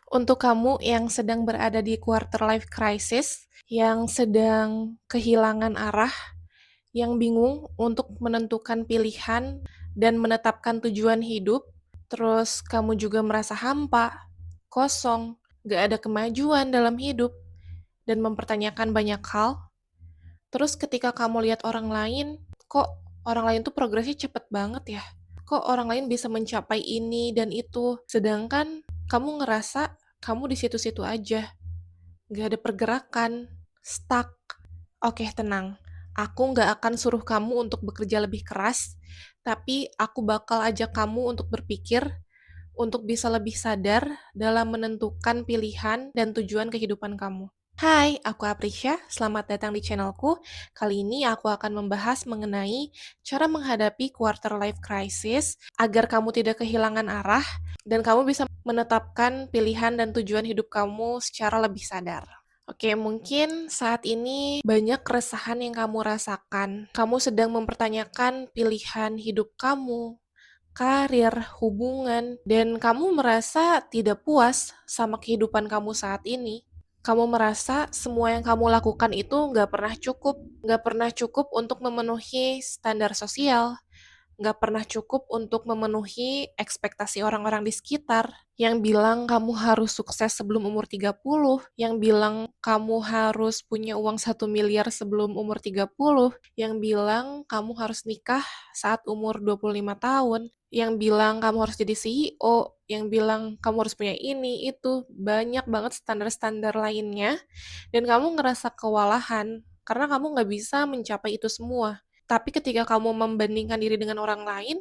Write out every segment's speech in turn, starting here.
Untuk kamu yang sedang berada di quarter life crisis, yang sedang kehilangan arah, yang bingung untuk menentukan pilihan dan menetapkan tujuan hidup, terus kamu juga merasa hampa, kosong, gak ada kemajuan dalam hidup, dan mempertanyakan banyak hal, terus ketika kamu lihat orang lain, kok orang lain tuh progresnya cepet banget ya? Kok orang lain bisa mencapai ini dan itu, sedangkan kamu ngerasa kamu di situ-situ aja. Gak ada pergerakan, stuck. Oke, tenang. Aku nggak akan suruh kamu untuk bekerja lebih keras, tapi aku bakal ajak kamu untuk berpikir, untuk bisa lebih sadar dalam menentukan pilihan dan tujuan kehidupan kamu. Hai, aku Aprisya. Selamat datang di channelku. Kali ini aku akan membahas mengenai cara menghadapi quarter life crisis agar kamu tidak kehilangan arah dan kamu bisa menetapkan pilihan dan tujuan hidup kamu secara lebih sadar. Oke, mungkin saat ini banyak keresahan yang kamu rasakan. Kamu sedang mempertanyakan pilihan hidup kamu, karir, hubungan, dan kamu merasa tidak puas sama kehidupan kamu saat ini. Kamu merasa semua yang kamu lakukan itu nggak pernah cukup untuk memenuhi standar sosial, nggak pernah cukup untuk memenuhi ekspektasi orang-orang di sekitar, yang bilang kamu harus sukses sebelum umur 30, yang bilang kamu harus punya uang 1 miliar sebelum umur 30, yang bilang kamu harus nikah saat umur 25 tahun, yang bilang kamu harus jadi CEO, yang bilang kamu harus punya ini, itu, banyak banget standar-standar lainnya, dan kamu ngerasa kewalahan, karena kamu nggak bisa mencapai itu semua. Tapi ketika kamu membandingkan diri dengan orang lain,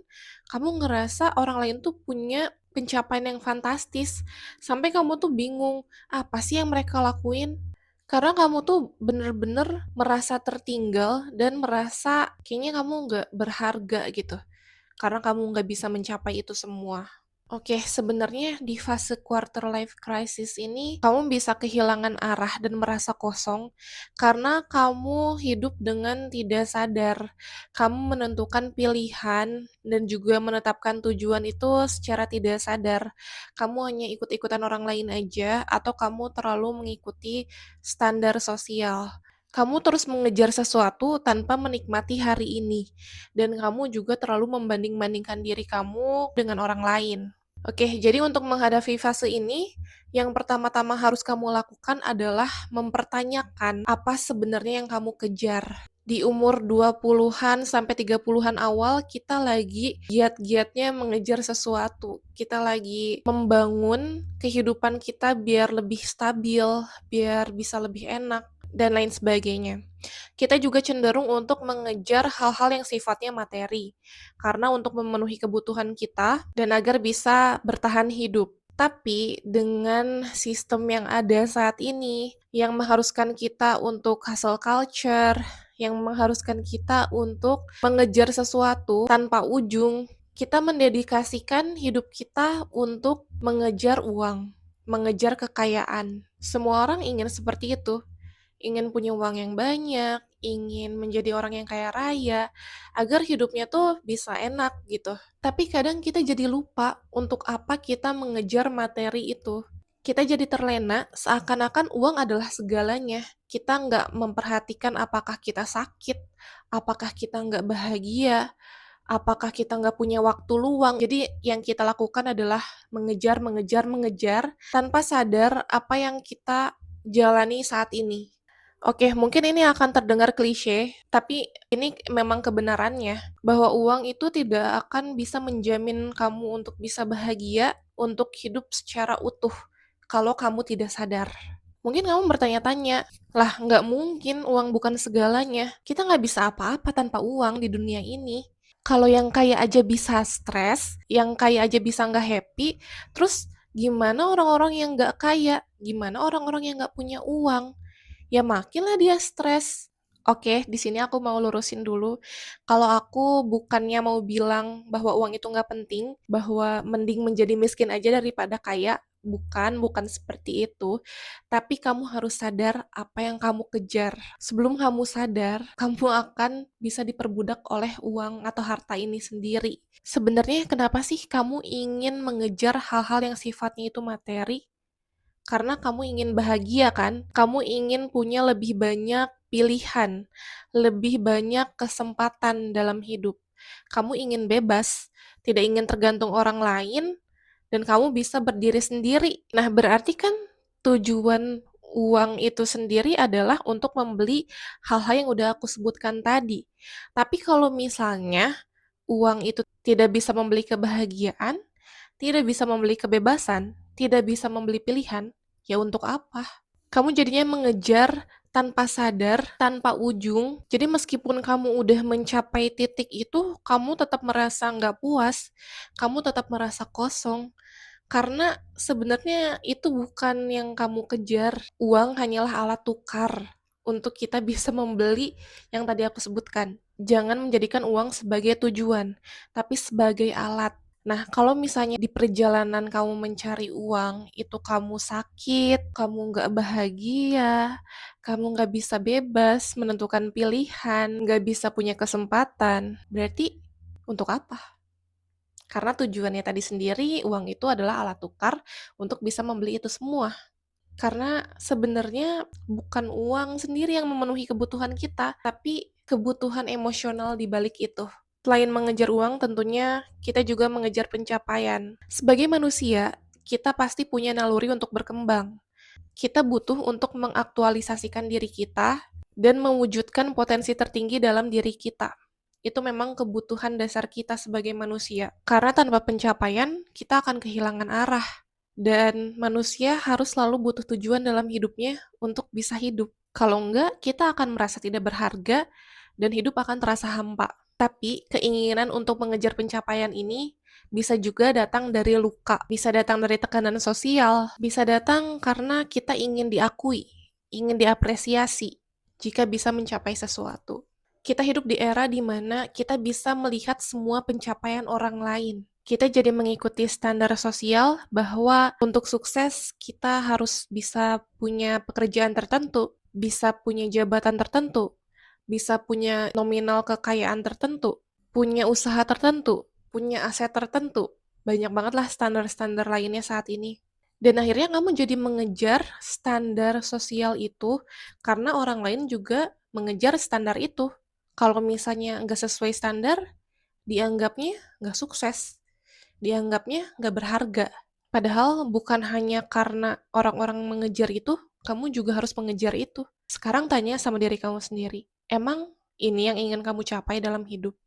kamu ngerasa orang lain tuh punya pencapaian yang fantastis. Sampai kamu tuh bingung, apa sih yang mereka lakuin? Karena kamu tuh bener-bener merasa tertinggal dan merasa kayaknya kamu nggak berharga gitu. Karena kamu nggak bisa mencapai itu semua. Oke, sebenarnya di fase quarter life crisis ini, kamu bisa kehilangan arah dan merasa kosong karena kamu hidup dengan tidak sadar. Kamu menentukan pilihan dan juga menetapkan tujuan itu secara tidak sadar. Kamu hanya ikut-ikutan orang lain aja, atau kamu terlalu mengikuti standar sosial. Kamu terus mengejar sesuatu tanpa menikmati hari ini, dan kamu juga terlalu membanding-bandingkan diri kamu dengan orang lain. Oke, jadi untuk menghadapi fase ini, yang pertama-tama harus kamu lakukan adalah mempertanyakan apa sebenarnya yang kamu kejar. Di umur 20-an sampai 30-an awal, kita lagi giat-giatnya mengejar sesuatu. Kita lagi membangun kehidupan kita biar lebih stabil, biar bisa lebih enak, dan lain sebagainya. Kita juga cenderung untuk mengejar hal-hal yang sifatnya materi, karena untuk memenuhi kebutuhan kita dan agar bisa bertahan hidup. Tapi dengan sistem yang ada saat ini, yang mengharuskan kita untuk hustle culture, yang mengharuskan kita untuk mengejar sesuatu tanpa ujung, kita mendedikasikan hidup kita untuk mengejar uang, mengejar kekayaan. Semua orang ingin seperti itu, ingin punya uang yang banyak, ingin menjadi orang yang kaya raya, agar hidupnya tuh bisa enak gitu. Tapi kadang kita jadi lupa untuk apa kita mengejar materi itu. Kita jadi terlena seakan-akan uang adalah segalanya. Kita nggak memperhatikan apakah kita sakit, apakah kita nggak bahagia, apakah kita nggak punya waktu luang. Jadi yang kita lakukan adalah mengejar, mengejar, mengejar, tanpa sadar apa yang kita jalani saat ini. Oke, mungkin ini akan terdengar klise, tapi ini memang kebenarannya, bahwa uang itu tidak akan bisa menjamin kamu untuk bisa bahagia, untuk hidup secara utuh, kalau kamu tidak sadar. Mungkin kamu bertanya-tanya, lah nggak mungkin uang bukan segalanya, kita nggak bisa apa-apa tanpa uang di dunia ini. Kalau yang kaya aja bisa stres, yang kaya aja bisa nggak happy, terus gimana orang-orang yang nggak kaya? Gimana orang-orang yang nggak punya uang? Ya makinlah dia stres. Oke, di sini aku mau lurusin dulu. Kalau aku bukannya mau bilang bahwa uang itu nggak penting, bahwa mending menjadi miskin aja daripada kaya. Bukan seperti itu. Tapi kamu harus sadar apa yang kamu kejar. Sebelum kamu sadar, kamu akan bisa diperbudak oleh uang atau harta ini sendiri. Sebenarnya kenapa sih kamu ingin mengejar hal-hal yang sifatnya itu materi? Karena kamu ingin bahagia kan? Kamu ingin punya lebih banyak pilihan, lebih banyak kesempatan dalam hidup. Kamu ingin bebas, tidak ingin tergantung orang lain, dan kamu bisa berdiri sendiri. Nah, berarti kan tujuan uang itu sendiri adalah untuk membeli hal-hal yang udah aku sebutkan tadi. Tapi kalau misalnya uang itu tidak bisa membeli kebahagiaan, tidak bisa membeli kebebasan, tidak bisa membeli pilihan, ya untuk apa? Kamu jadinya mengejar tanpa sadar, tanpa ujung. Jadi meskipun kamu udah mencapai titik itu, kamu tetap merasa nggak puas, kamu tetap merasa kosong. Karena sebenarnya itu bukan yang kamu kejar. Uang hanyalah alat tukar untuk kita bisa membeli yang tadi aku sebutkan. Jangan menjadikan uang sebagai tujuan, tapi sebagai alat. Nah, kalau misalnya di perjalanan kamu mencari uang, itu kamu sakit, kamu nggak bahagia, kamu nggak bisa bebas menentukan pilihan, nggak bisa punya kesempatan, berarti untuk apa? Karena tujuannya tadi sendiri, uang itu adalah alat tukar untuk bisa membeli itu semua. Karena sebenarnya bukan uang sendiri yang memenuhi kebutuhan kita, tapi kebutuhan emosional di balik itu. Selain mengejar uang, tentunya kita juga mengejar pencapaian. Sebagai manusia, kita pasti punya naluri untuk berkembang. Kita butuh untuk mengaktualisasikan diri kita dan mewujudkan potensi tertinggi dalam diri kita. Itu memang kebutuhan dasar kita sebagai manusia. Karena tanpa pencapaian, kita akan kehilangan arah. Dan manusia harus selalu butuh tujuan dalam hidupnya untuk bisa hidup. Kalau enggak, kita akan merasa tidak berharga dan hidup akan terasa hampa. Tapi keinginan untuk mengejar pencapaian ini bisa juga datang dari luka, bisa datang dari tekanan sosial, bisa datang karena kita ingin diakui, ingin diapresiasi jika bisa mencapai sesuatu. Kita hidup di era di mana kita bisa melihat semua pencapaian orang lain. Kita jadi mengikuti standar sosial bahwa untuk sukses kita harus bisa punya pekerjaan tertentu, bisa punya jabatan tertentu, bisa punya nominal kekayaan tertentu, punya usaha tertentu, punya aset tertentu. Banyak banget lah standar-standar lainnya saat ini. Dan akhirnya kamu jadi mengejar standar sosial itu karena orang lain juga mengejar standar itu. Kalau misalnya nggak sesuai standar, dianggapnya nggak sukses, dianggapnya nggak berharga. Padahal bukan hanya karena orang-orang mengejar itu, kamu juga harus mengejar itu. Sekarang tanya sama diri kamu sendiri, emang ini yang ingin kamu capai dalam hidup?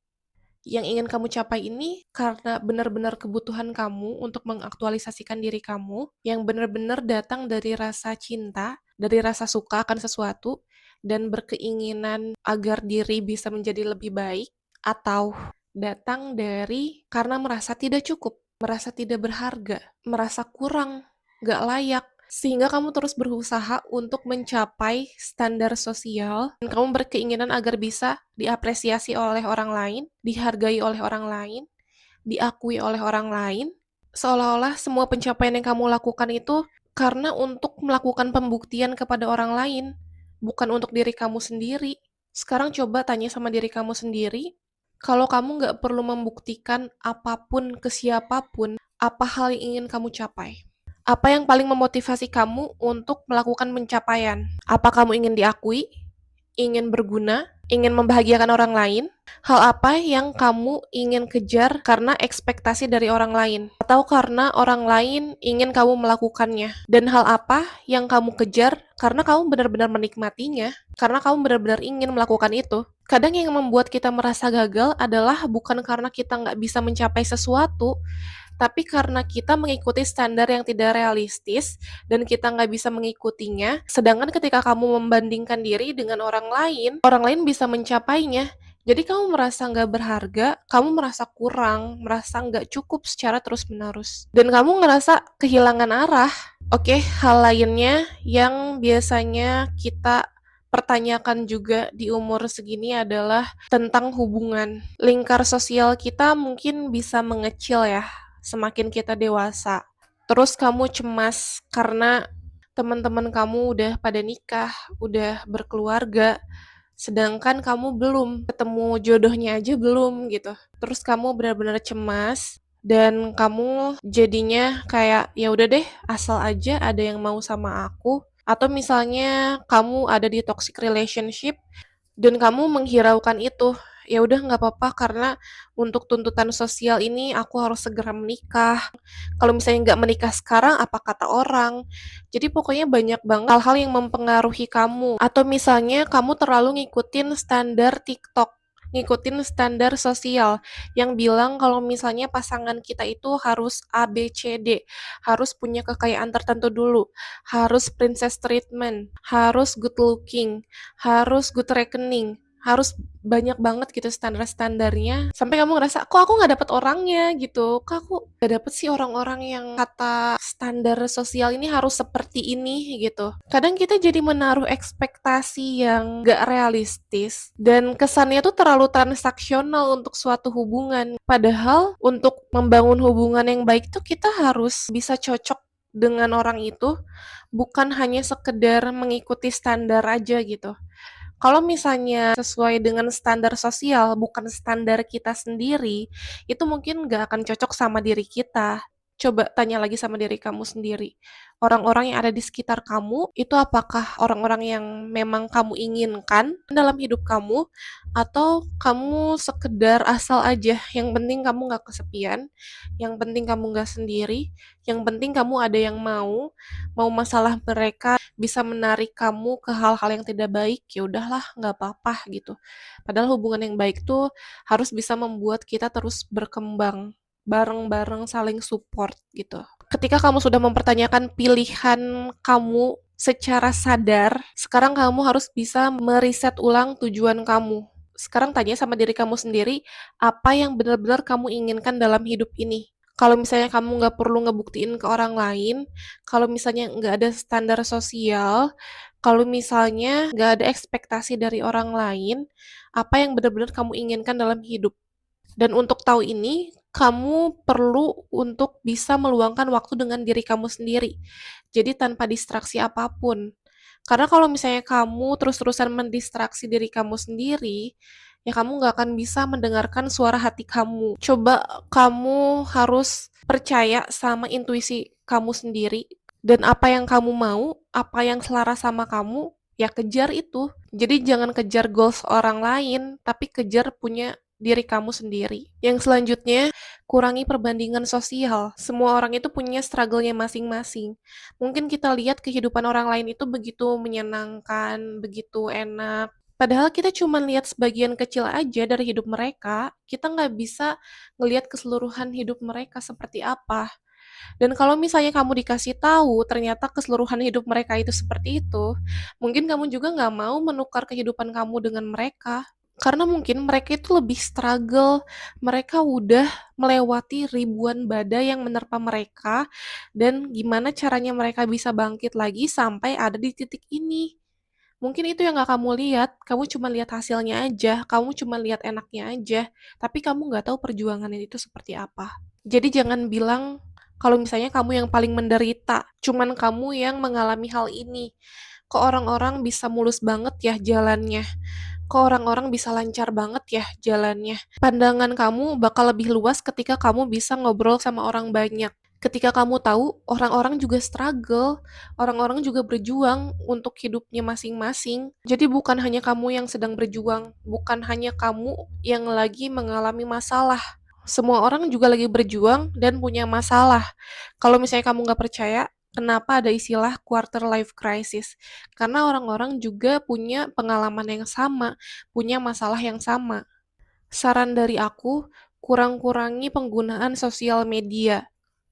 Yang ingin kamu capai ini karena benar-benar kebutuhan kamu untuk mengaktualisasikan diri kamu, yang benar-benar datang dari rasa cinta, dari rasa suka akan sesuatu, dan berkeinginan agar diri bisa menjadi lebih baik, atau datang dari karena merasa tidak cukup, merasa tidak berharga, merasa kurang, gak layak, sehingga kamu terus berusaha untuk mencapai standar sosial dan kamu berkeinginan agar bisa diapresiasi oleh orang lain, dihargai oleh orang lain, diakui oleh orang lain, seolah-olah semua pencapaian yang kamu lakukan itu karena untuk melakukan pembuktian kepada orang lain, bukan untuk diri kamu sendiri. Sekarang coba tanya sama diri kamu sendiri, kalau kamu nggak perlu membuktikan apapun ke siapapun, apa hal yang ingin kamu capai? Apa yang paling memotivasi kamu untuk melakukan pencapaian? Apa kamu ingin diakui, ingin berguna, ingin membahagiakan orang lain? Hal apa yang kamu ingin kejar karena ekspektasi dari orang lain? Atau karena orang lain ingin kamu melakukannya? Dan hal apa yang kamu kejar karena kamu benar-benar menikmatinya? Karena kamu benar-benar ingin melakukan itu? Kadang yang membuat kita merasa gagal adalah bukan karena kita nggak bisa mencapai sesuatu, tapi karena kita mengikuti standar yang tidak realistis dan kita nggak bisa mengikutinya, sedangkan ketika kamu membandingkan diri dengan orang lain bisa mencapainya. Jadi kamu merasa nggak berharga, kamu merasa kurang, merasa nggak cukup secara terus-menerus. Dan kamu ngerasa kehilangan arah. Oke, hal lainnya yang biasanya kita pertanyakan juga di umur segini adalah tentang hubungan. Lingkar sosial kita mungkin bisa mengecil ya, semakin kita dewasa. Terus kamu cemas karena teman-teman kamu udah pada nikah, udah berkeluarga, sedangkan kamu belum ketemu jodohnya aja belum gitu. Terus kamu benar-benar cemas dan kamu jadinya kayak, "Ya udah deh, asal aja ada yang mau sama aku." Atau misalnya kamu ada di toxic relationship dan kamu menghiraukan itu, "Ya udah nggak apa-apa karena untuk tuntutan sosial ini aku harus segera menikah. Kalau misalnya nggak menikah sekarang, apa kata orang?" Jadi pokoknya banyak banget hal-hal yang mempengaruhi kamu. Atau misalnya kamu terlalu ngikutin standar TikTok, ngikutin standar sosial yang bilang kalau misalnya pasangan kita itu harus A, B, C, D, harus punya kekayaan tertentu dulu, harus princess treatment, harus good looking, harus good reckoning, harus banyak banget gitu standar-standarnya, sampai kamu ngerasa, "Kok aku nggak dapet orangnya?" gitu, "Kok aku nggak dapet sih orang-orang yang kata standar sosial ini harus seperti ini?" gitu. Kadang kita jadi menaruh ekspektasi yang nggak realistis, dan kesannya tuh terlalu transaksional untuk suatu hubungan. Padahal untuk membangun hubungan yang baik tuh kita harus bisa cocok dengan orang itu, bukan hanya sekedar mengikuti standar aja gitu. Kalau misalnya sesuai dengan standar sosial, bukan standar kita sendiri, itu mungkin nggak akan cocok sama diri kita. Coba tanya lagi sama diri kamu sendiri. Orang-orang yang ada di sekitar kamu, itu apakah orang-orang yang memang kamu inginkan dalam hidup kamu, atau kamu sekedar asal aja, yang penting kamu nggak kesepian, yang penting kamu nggak sendiri, yang penting kamu ada yang mau masalah mereka bisa menarik kamu ke hal-hal yang tidak baik, ya udahlah nggak apa-apa gitu. Padahal hubungan yang baik tuh harus bisa membuat kita terus berkembang, bareng-bareng saling support gitu. Ketika kamu sudah mempertanyakan pilihan kamu secara sadar, sekarang kamu harus bisa meriset ulang tujuan kamu. Sekarang tanya sama diri kamu sendiri, apa yang benar-benar kamu inginkan dalam hidup ini? Kalau misalnya kamu nggak perlu ngebuktiin ke orang lain, kalau misalnya nggak ada standar sosial, kalau misalnya nggak ada ekspektasi dari orang lain, apa yang benar-benar kamu inginkan dalam hidup. Dan untuk tahu ini, kamu perlu untuk bisa meluangkan waktu dengan diri kamu sendiri. Jadi tanpa distraksi apapun. Karena kalau misalnya kamu terus-terusan mendistraksi diri kamu sendiri, ya kamu nggak akan bisa mendengarkan suara hati kamu. Coba kamu harus percaya sama intuisi kamu sendiri, dan apa yang kamu mau, apa yang selaras sama kamu, ya kejar itu. Jadi jangan kejar goals orang lain, tapi kejar punya diri kamu sendiri. Yang selanjutnya, kurangi perbandingan sosial. Semua orang itu punya struggle-nya masing-masing. Mungkin kita lihat kehidupan orang lain itu begitu menyenangkan, begitu enak. Padahal kita cuma lihat sebagian kecil aja dari hidup mereka, kita nggak bisa ngelihat keseluruhan hidup mereka seperti apa. Dan kalau misalnya kamu dikasih tahu ternyata keseluruhan hidup mereka itu seperti itu, mungkin kamu juga nggak mau menukar kehidupan kamu dengan mereka. Karena mungkin mereka itu lebih struggle, mereka udah melewati ribuan badai yang menerpa mereka, dan gimana caranya mereka bisa bangkit lagi sampai ada di titik ini. Mungkin itu yang gak kamu lihat, kamu cuma lihat hasilnya aja, kamu cuma lihat enaknya aja, tapi kamu nggak tahu perjuangannya itu seperti apa. Jadi jangan bilang kalau misalnya kamu yang paling menderita, cuman kamu yang mengalami hal ini. Kok orang-orang bisa mulus banget ya jalannya? Kok orang-orang bisa lancar banget ya jalannya? Pandangan kamu bakal lebih luas ketika kamu bisa ngobrol sama orang banyak. Ketika kamu tahu orang-orang juga struggle, orang-orang juga berjuang untuk hidupnya masing-masing. Jadi bukan hanya kamu yang sedang berjuang, bukan hanya kamu yang lagi mengalami masalah. Semua orang juga lagi berjuang dan punya masalah. Kalau misalnya kamu nggak percaya, kenapa ada istilah quarter life crisis? Karena orang-orang juga punya pengalaman yang sama, punya masalah yang sama. Saran dari aku, kurang-kurangi penggunaan sosial media.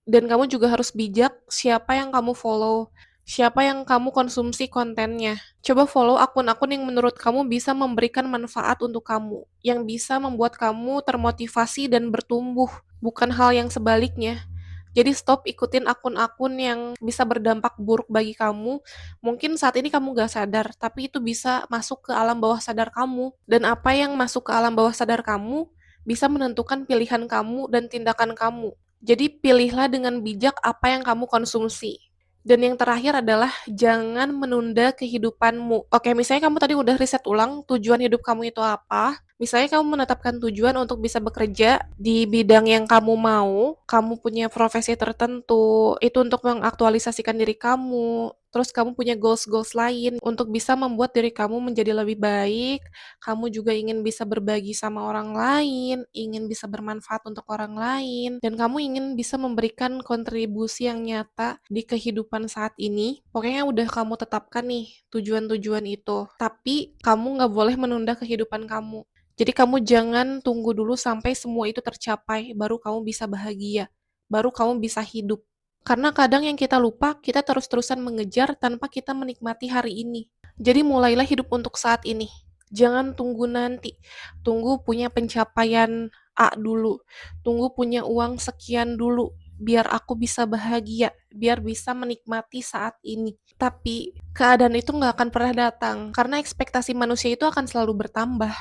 Dan kamu juga harus bijak siapa yang kamu follow, siapa yang kamu konsumsi kontennya. Coba follow akun-akun yang menurut kamu bisa memberikan manfaat untuk kamu, yang bisa membuat kamu termotivasi dan bertumbuh, bukan hal yang sebaliknya. Jadi stop ikutin akun-akun yang bisa berdampak buruk bagi kamu. Mungkin saat ini kamu gak sadar, tapi itu bisa masuk ke alam bawah sadar kamu. Dan apa yang masuk ke alam bawah sadar kamu bisa menentukan pilihan kamu dan tindakan kamu. Jadi pilihlah dengan bijak apa yang kamu konsumsi. Dan yang terakhir adalah jangan menunda kehidupanmu. Oke, misalnya kamu tadi udah riset ulang tujuan hidup kamu itu apa, Misalnya kamu menetapkan tujuan untuk bisa bekerja di bidang yang kamu mau, kamu punya profesi tertentu, itu untuk mengaktualisasikan diri kamu, terus kamu punya goals-goals lain untuk bisa membuat diri kamu menjadi lebih baik, kamu juga ingin bisa berbagi sama orang lain, ingin bisa bermanfaat untuk orang lain, dan kamu ingin bisa memberikan kontribusi yang nyata di kehidupan saat ini. Pokoknya udah kamu tetapkan nih tujuan-tujuan itu, tapi kamu nggak boleh menunda kehidupan kamu. Jadi kamu jangan tunggu dulu sampai semua itu tercapai, baru kamu bisa bahagia, baru kamu bisa hidup. Karena kadang yang kita lupa, kita terus-terusan mengejar tanpa kita menikmati hari ini. Jadi mulailah hidup untuk saat ini. Jangan tunggu nanti. Tunggu punya pencapaian A dulu. Tunggu punya uang sekian dulu. Biar aku bisa bahagia. Biar bisa menikmati saat ini. Tapi keadaan itu nggak akan pernah datang. Karena ekspektasi manusia itu akan selalu bertambah.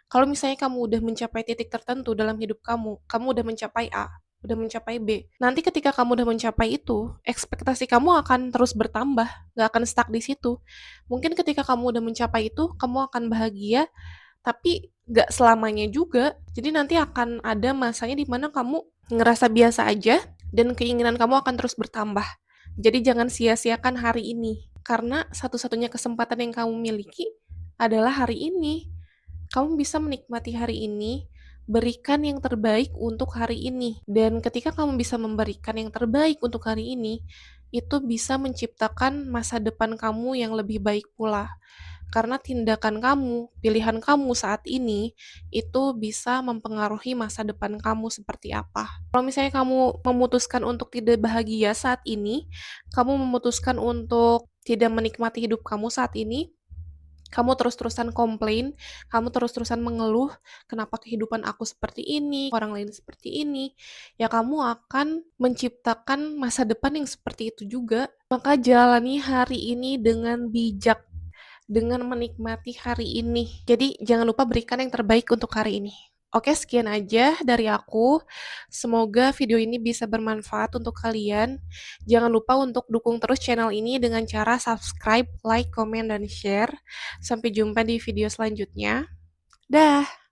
Kalau misalnya kamu udah mencapai titik tertentu dalam hidup kamu, kamu udah mencapai A, udah mencapai B. Nanti ketika kamu udah mencapai itu, ekspektasi kamu akan terus bertambah, nggak akan stuck di situ. Mungkin ketika kamu udah mencapai itu, kamu akan bahagia, tapi nggak selamanya juga. Jadi nanti akan ada masanya di mana kamu ngerasa biasa aja, dan keinginan kamu akan terus bertambah. Jadi jangan sia-siakan hari ini, karena satu-satunya kesempatan yang kamu miliki adalah hari ini. Kamu bisa menikmati hari ini, berikan yang terbaik untuk hari ini. Dan ketika kamu bisa memberikan yang terbaik untuk hari ini, itu bisa menciptakan masa depan kamu yang lebih baik pula. Karena tindakan kamu, pilihan kamu saat ini, itu bisa mempengaruhi masa depan kamu seperti apa. Kalau misalnya kamu memutuskan untuk tidak bahagia saat ini, kamu memutuskan untuk tidak menikmati hidup kamu saat ini, kamu terus-terusan komplain, kamu terus-terusan mengeluh, kenapa kehidupan aku seperti ini, orang lain seperti ini, ya kamu akan menciptakan masa depan yang seperti itu juga. Maka jalani hari ini dengan bijak, dengan menikmati hari ini. Jadi jangan lupa berikan yang terbaik untuk hari ini. Oke, sekian aja dari aku. Semoga video ini bisa bermanfaat untuk kalian. Jangan lupa untuk dukung terus channel ini dengan cara subscribe, like, komen, dan share. Sampai jumpa di video selanjutnya. Dah.